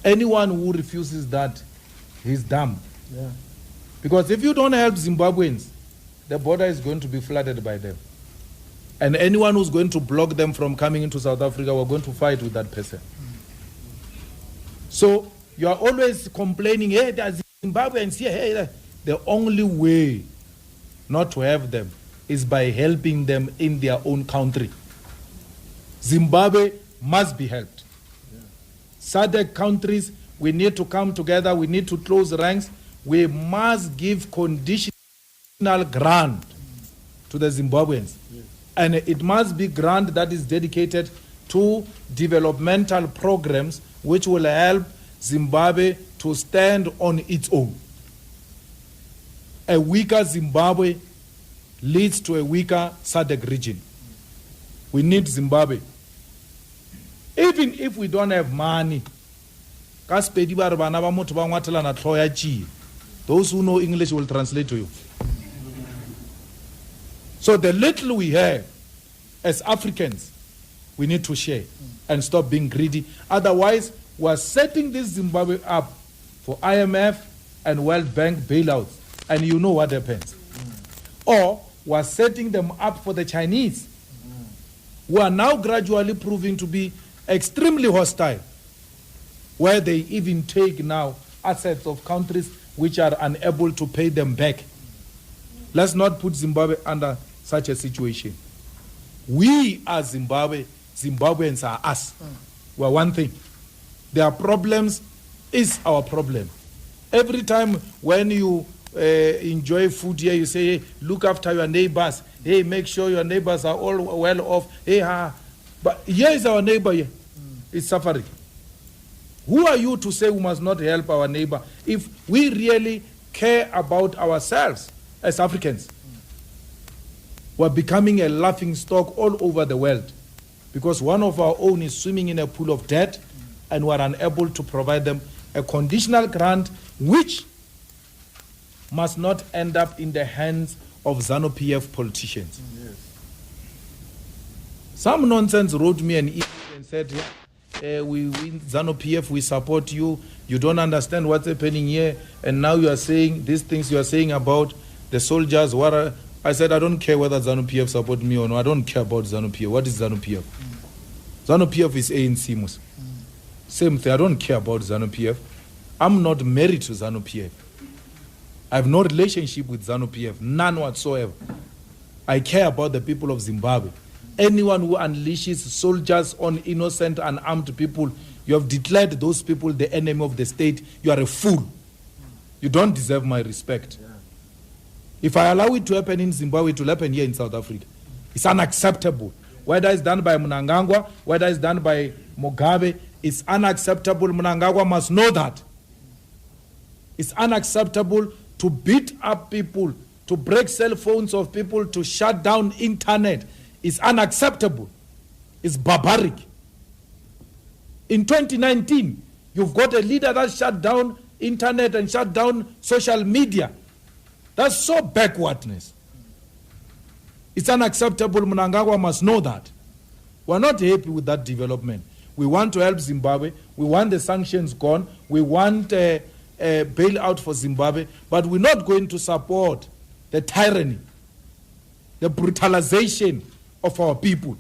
Anyone who refuses that, he's dumb. Yeah. Because if you don't help Zimbabweans, the border is going to be flooded by them. And anyone who's going to block them from coming into South Africa, we're going to fight with that person. So you are always complaining, hey, there's Zimbabweans here. Hey, the only way not to have them is by helping them in their own country. Zimbabwe must be helped. SADC countries, we need to come together, we need to close ranks, we must give conditional grant to the Zimbabweans. Yes. And it must be grant that is dedicated to developmental programs which will help Zimbabwe to stand on its own. A weaker Zimbabwe leads to a weaker SADC region. We need Zimbabwe. Even if we don't have money, those who know English will translate to you. So the little we have as Africans, we need to share and stop being greedy. Otherwise, we're setting this Zimbabwe up for IMF and World Bank bailouts, and you know what happens. Or we're setting them up for the Chinese, who are now gradually proving to be extremely hostile, where they even take now assets of countries which are unable to pay them back. Let's not put Zimbabwe under such a situation. We are Zimbabwe, Zimbabweans are us. We're one thing. Their problems is our problem. Every time when you enjoy food here, you say, hey, look after your neighbors. Hey, make sure your neighbors are all well off. Hey, but here is our neighbor here. Is suffering. Who are you to say we must not help our neighbor if we really care about ourselves as Africans? We're becoming a laughing stock all over the world because one of our own is swimming in a pool of debt and we're unable to provide them a conditional grant which must not end up in the hands of ZANU-PF politicians. Yes. Some nonsense wrote me an email and said, we in ZANU-PF, we support you. You don't understand what's happening here. And now you are saying these things you are saying about the soldiers. I said, I don't care whether ZANU-PF support me or no. I don't care about ZANU-PF. What is ZANU-PF? ZANU-PF is ANC. Same thing. I don't care about ZANU-PF. I'm not married to ZANU-PF. I have no relationship with ZANU-PF. None whatsoever. I care about the people of Zimbabwe. Anyone who unleashes soldiers on innocent and armed people, you have declared those people the enemy of the state. You are a fool. You don't deserve my respect. Yeah. If I allow it to happen in Zimbabwe, it will happen here in South Africa. It's unacceptable. Whether it's done by Mnangagwa, whether it's done by Mugabe, it's unacceptable. Mnangagwa must know that. It's unacceptable to beat up people, to break cell phones of people, to shut down internet. It's unacceptable. It's barbaric. In 2019, you've got a leader that shut down internet and shut down social media. That's so backwardness. It's unacceptable. Mnangagwa must know that. We're not happy with that development. We want to help Zimbabwe. We want the sanctions gone. We want a bailout for Zimbabwe. But we're not going to support the tyranny, the brutalization of our people.